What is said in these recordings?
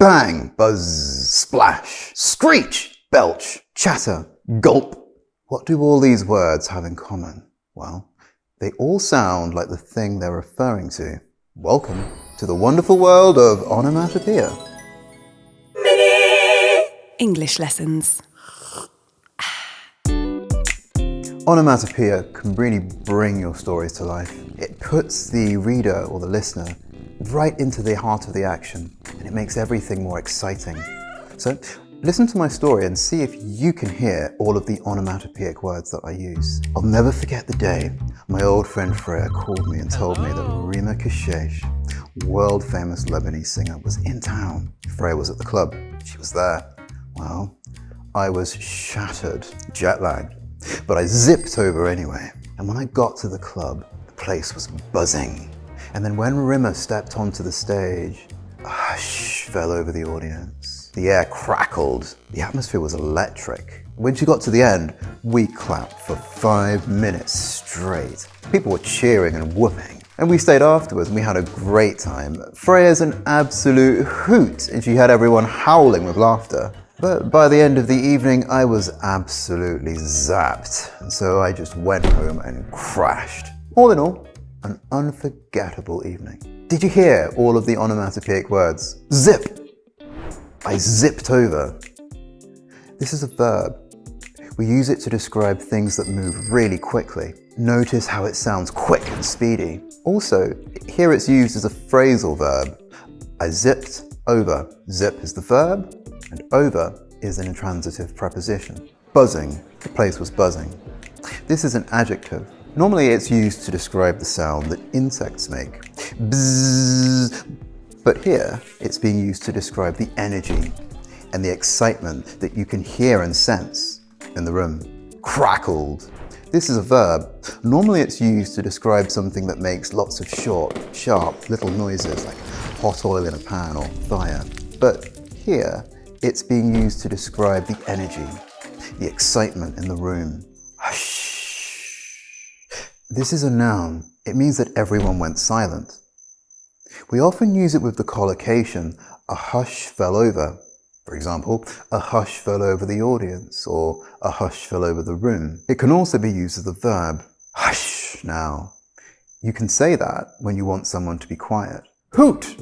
bang, buzz, splash, screech, belch, chatter, gulp. What do all these words have in common? Well, they all sound like the thing they're referring to. Welcome to the wonderful world of onomatopoeia. English lessons. Onomatopoeia can really bring your stories to life. It puts the reader or the listener right into the heart of the action, and it makes everything more exciting. So listen to my story and see if you can hear all of the onomatopoeic words that I use. I'll never forget the day my old friend Freya called me and told me that Rima Kashesh, world famous Lebanese singer, was in town. Freya was at the club. She was there. Well, I was shattered, jet lagged, but I zipped over anyway. And when I got to the club, the place was buzzing. And then when Rima stepped onto the stage, a hush fell over the audience. The air crackled. The atmosphere was electric. When she got to the end, we clapped for 5 minutes straight. People were cheering and whooping. And we stayed afterwards and we had a great time. Freya's an absolute hoot, and she had everyone howling with laughter. But by the end of the evening, I was absolutely zapped. And so I just went home and crashed. All in all, an unforgettable evening. Did you hear all of the onomatopoeic words? Zip! I zipped over. This is a verb. We use it to describe things that move really quickly. Notice how it sounds quick and speedy. Also, here it's used as a phrasal verb. I zipped over. Zip is the verb, and over is an intransitive preposition. Buzzing. The place was buzzing. This is an adjective. Normally it's used to describe the sound that insects make. Bzzz. But here it's being used to describe the energy and the excitement that you can hear and sense in the room. Crackled. This is a verb. Normally it's used to describe something that makes lots of short, sharp little noises like hot oil in a pan or fire. But here it's being used to describe the energy, the excitement in the room. Hush. This is a noun. It means that everyone went silent. We often use it with the collocation, a hush fell over. For example, a hush fell over the audience, or a hush fell over the room. It can also be used as a verb. Hush now. You can say that when you want someone to be quiet. Hoot.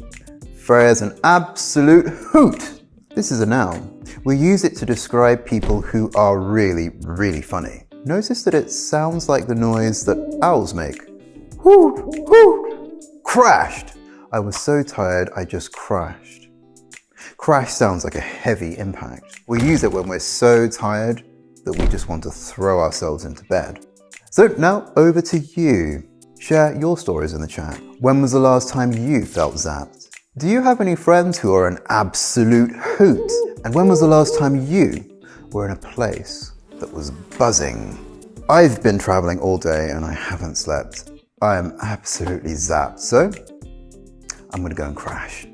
Freya's an absolute hoot. This is a noun. We use it to describe people who are really, really funny. Notice that it sounds like the noise that owls make. Hoot, hoot. Crashed. I was so tired I just crashed. Crash sounds like a heavy impact. We use it when we're so tired that we just want to throw ourselves into bed. So now over to you. Share your stories in the chat. When was the last time you felt zapped? Do you have any friends who are an absolute hoot? And when was the last time you were in a place that was buzzing? I've been traveling all day and I haven't slept. I am absolutely zapped, so I'm gonna go and crash.